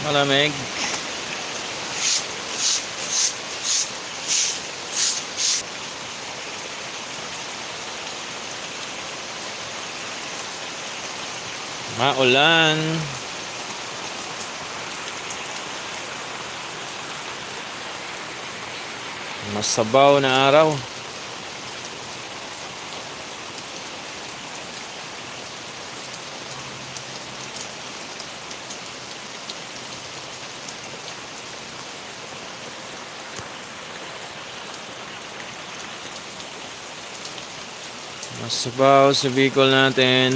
Malamig. Maulan. Masabaw na araw. Masabaw sa Bicol natin.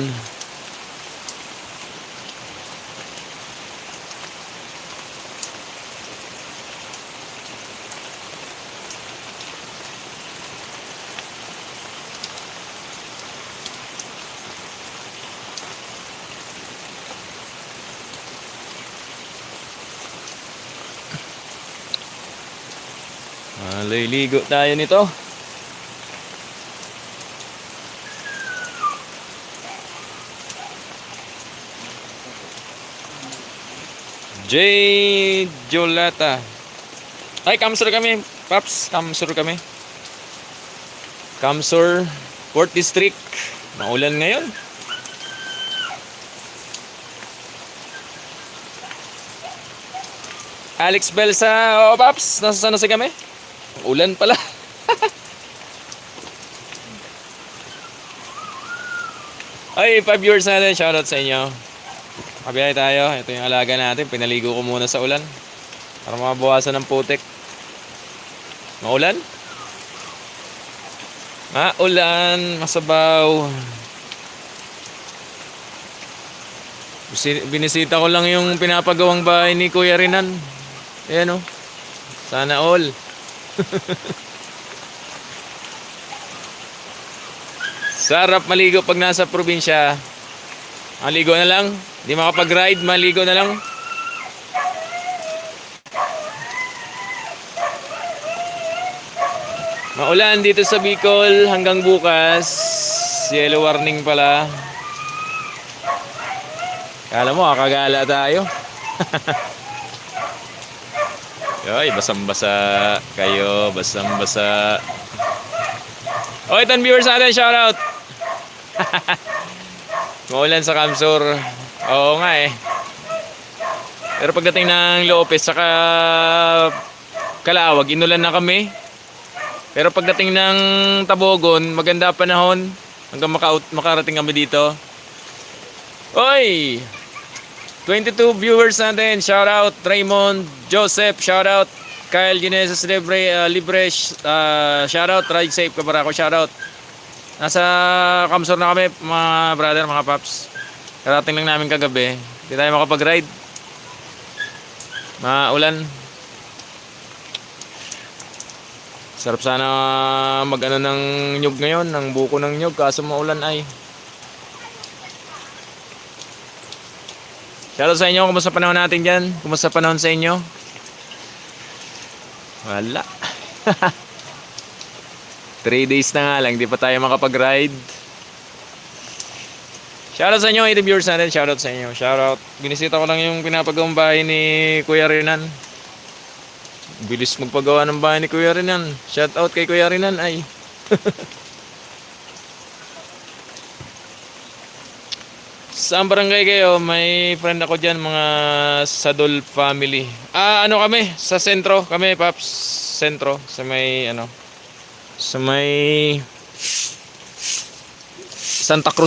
Liligo tayo nito. J. Jolata. Ay, Kamsur kami, Paps. Kamsur kami. Kamsur, 4th District. Maulan ngayon. Alex Belsa. Oo, Paps. Nasaan na si kami? Ulan pala. Ay, 5 viewers natin. Shoutout sa inyo. Kabiyay tayo. Ito yung alaga natin. Pinaligo ko muna sa ulan para mabawasan ng putik. Maulan? Maulan. Masabaw. Binisita ko lang yung pinapagawang bahay ni Kuya Rinan. Ayan o. Sana all. Sarap maligo pag nasa probinsya. Maligo na lang. Di makapag-ride, maligo na lang. Maulan dito sa Bicol hanggang bukas. Yellow warning pala. Kala mo, kakagala tayo. Yoy, basang-basa kayo, basang-basa. Okay, 10 viewers natin, shoutout. Maulan sa Kamsur. Oo nga eh. Pero pagdating ng Lopez saka Calawag, inulan na kami. Pero pagdating ng Tabogon, maganda panahon hanggang makarating kami dito. Oy! 22 viewers natin. Shout out Raymond Joseph. Shout out Kyle Ginesis Libre. Shout out Ride Safe Kabarako. Shout out. Nasa Kamsur na kami mga brother, mga paps. Karating lang namin kagabi. Hindi tayo makapag-ride. Maulan. Sarap sana mag-ano ng nyug ngayon, ng buko ng nyug, kaso maulan ay. Shoutout sa inyo, kumusta panahon natin dyan? Kumusta panahon sa inyo? Wala. 3 days na nga lang, di pa tayo makapag-ride. Shoutout sa inyo, 80 viewers natin. Shoutout sa inyo. Shoutout. Binisita ko lang yung pinapagawang bahay ni Kuya Rinan. Bilis magpagawa ng bahay ni Kuya Rinan. Shoutout kay Kuya Rinan ay. Saan barangay kayo? May friend ako dyan, mga Sadol family. Ano kami? Sa sentro kami, Paps. Sentro. Sa may, ano, sa may Santa Cruz